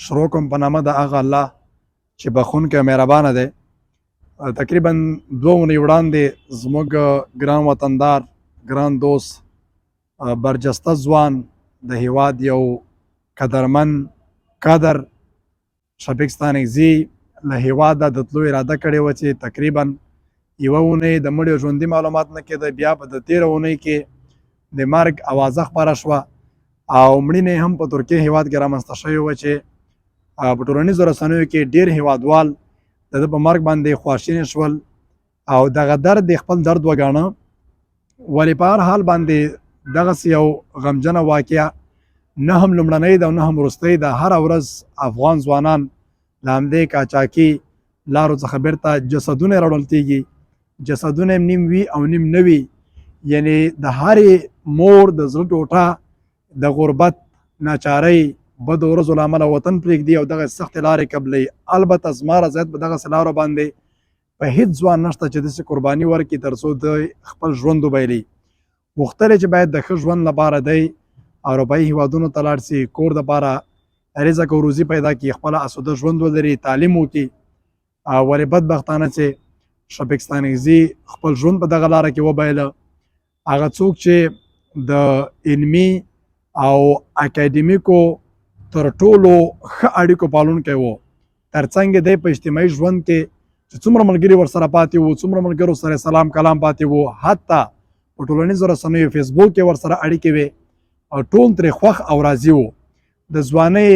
شروع کوم په نامه د هغه الله چې بخښونکی او مهربانه دی. تقریبا 2 اونۍ وړاندې زموږ ګران وطندار، ګران دوست، برجسته ځوان، د هیواد یو قدرمن کادر شفیق ستانکزي له هیواده د تلو اراده کړې وه چې تقریبا 1 اونۍ د مړي ژوندي معلومات نه کېده. بیا په د 13 اونۍ کې د مرګ اوازه خپره شوه او مړینې هم په ترکیې هیواد کې رامنځته شوې وه چې په ټولنیزو رسنیو کې ډېر هیوادوال د ده په مرګ باندې خواشیني شول او دغه درد یې خپل درد وګاڼه. ولې په هر حال باندې دغسې یو غمجنه واقعه نه هم لومړنۍ ده او نه هم وروستۍ ده. هره ورځ افغان ځوانان له همدې قاچاقي لارو څخه بیرته جسدونه راوړل کېږي. جسدونه هم نیم وي او نیم نه وي، یعنې د هرې مور د زړه ټوټه د غربت، ناچارۍ، بدو ورځو له امله وطن پرېږدي او دغه سختې لارې قبلوي. البته زما رضایت په دغسې لارو باندې په هېڅ ځوان نشته چې داسې قرباني ورکړي تر څو د خپل ژوند وبایلي. غوښتل چې باید د ښه ژوند لپاره دی اروپایي هېوادونو ته لاړ سي، کور دپاره رزق او روزي پیدا کړي، خپله اسوده ژوند ولري، تعلیم وکړي. ولې بدبختانه چې شفیق ستانکزي خپل ژوند په دغه لاره کې وبایله. هغه څوک چې د علمي او اکاډمیکو تر ټولو ښه اړیکو پالونکی و، ترڅنګ دی په اجتماعي ژوند کې چې څومره ملګري ورسره پاتې وو، څومره ملګرو سره سلام کلام پاتې وو، حتی په ټولنیزو رسنیو فیسبوک کې ورسره اړیکې وې او ټول ترې خوښ او راضي وو. د ځوانۍ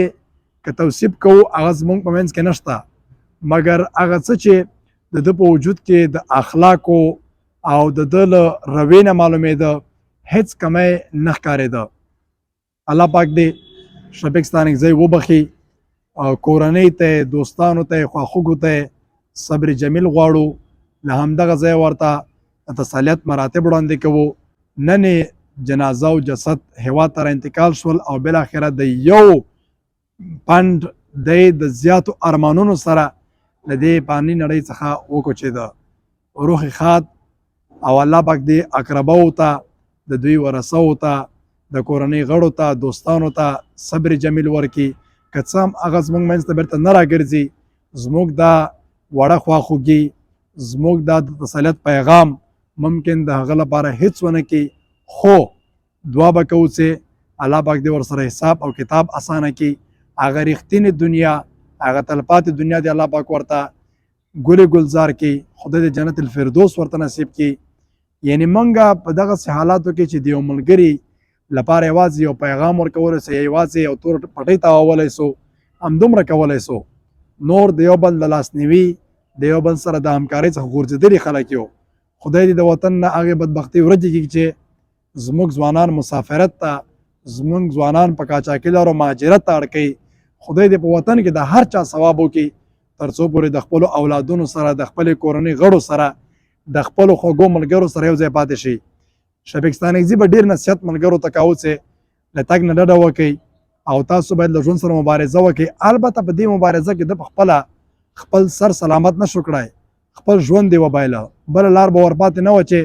که توصیف کوو هغه زموږ په منځ کې نشته، مګر هغه څه چې د ده په وجود کې د اخلاقو او د ده له رویې نه معلومېده هېڅ کمی نه ښکارېده. الله پاک دې شفیق ستانکزي وبخي. کورنۍ ته، دوستانو ته، خواخوږو ته صبر جمیل غواړو. له همدغه ځایه ورته د تسلیت مراتب وړاندې کوو. نن جنازه او جسد هیواد ته انتقال شول او بالاخره د یو پنډ دی د زیاتو ارمانونو سره له دې فاني نړۍ څخه وکوچېده. روح ښاد او الله پاک دې اقرباو ته، د دوی ورثو ته، د کورنۍ غړو ته، دوستانو ته صبر جمیل ورکړي. که څه هم هغه زموږ منځ ته بیرته نه راګرځي، زموږ دا وړه خواخوږي، زموږ دا د تسلیت پیغام ممکن د هغه لپاره هیڅ ونه کړي، خو دعا به کوو چې الله پاک دې ورسره حساب او کتاب اسانه کړي. هغه رښتینې دنیا، هغه تلپاتې دنیا دې الله پاک ورته ګلې ګلزار کړي. خدای دې جنت الفردوس ورته نصیب کړي. یعنې موږ په دغسې حالاتو کې چې د یو ملګري لپاره یوازې یو پیغام ورکولی سو، یوازې یو تور پټۍ تاوولی سو، همدومره کولی سو. نور د یو بل د لاسنیوي، د یو بل سره د همکارۍ څخه غورځېدلي خلک یو. خدای دې د وطن نه هغې بدبختۍ ورجې کړي چې زموږ ځوانان مسافرت ته، زموږ ځوانان په قاچاقي لارو مهاجرت ته اړ کوي. خدای دې په وطن کې د هر چا ثواب وکړي تر څو پورې د خپلو اولادونو سره، د خپلې کورنۍ غړو سره، د خپلو خوږو ملګرو سره یو ځای پاتې شي. شفیق ستانکزي به ډېر نصیحت ملګرو ته کاوه چې له تګ نه ډډه وکئ او تاسو باید له ژوند سره مبارزه وکئ. البته په دې مبارزه کې ده پخپله خپل سر سلامت نشو کړی، خپل ژوند یې وبایله. بله لار به ورپاتې نه وه چې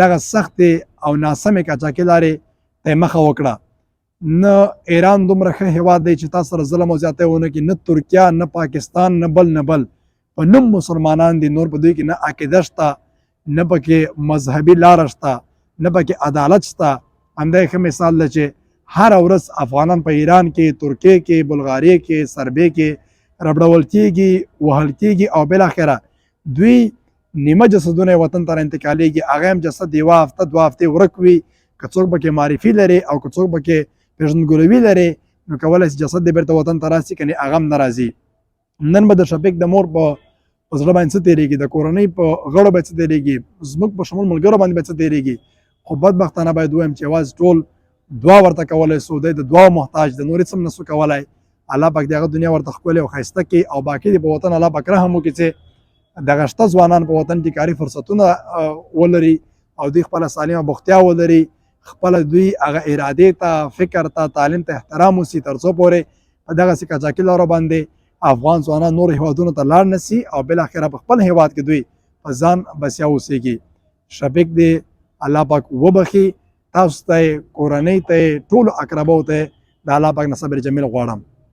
دغه سختې او ناسمې قاچاقي لارې ته یې مخه وکړه. نه ایران دومره ښه هېواد دی چې تا سره ظلم او زیاتی ونه کړي، نه ترکیه، نه پاکستان، نه بل نه بل. په نوم مسلمانان دي، نور په دوی کې نه عقیده شته، نه پکې مذهبي لاره شته، نه پکې عدالت شته. همدا ښه مثال ده چې هره ورځ افغانان په ایران کې، ترکیې کې، بلغاریې کې، سربیې کې ربړول کېږي، وهل کېږي او بالاخره دوی نیمه جسدونه یې وطن ته انتقالېږي. هغه هم جسد یوه هفته 2 هفتې ورک وي. که څوک پکې معرفي لري او که څوک پکې پېژندګلوي لري نو کولی شي جسد دې بېرته وطن ته راسي، کنې هغه هم نه راځي. نن به د شفیق د مور په زړه باندې څه تېرېږي، د کورنۍ په غړو باندې څه تېرېږي، زموږ په شمول ملګرو باندې به څه تېرېږي. خو بدبختانه باید ووایم چې یوازې ټول دعا ورته کولی سو. دی د دعاو محتاج دی، نور هېڅ هم نسو کولی. الله پاک دې هغه دنیا ورته ښکلې او ښایسته کړي او باقي دې په وطن الله پاک رحم وکړي چې دغه شته ځوانان په وطن کې کاري فرصتونه ولري او دوی خپله سالمه بوختیا ولري، خپله دوی هغه ارادې ته، فکر ته، تعلیم ته احترام وسي تر څو پورې په دغسې قاچاقي لارو باندې افغان ځوانان نور هېوادونو ته لاړ نه سي او بالاخره په خپل هېواد کې دوی په ځان بسیا اوسېږي. شفیق دې الله پاک وبخي. تاسو ته یې، کورنۍ ته یې، ټولو اقرباو ته یې د الله پاک نه صبر جمیل غواړم.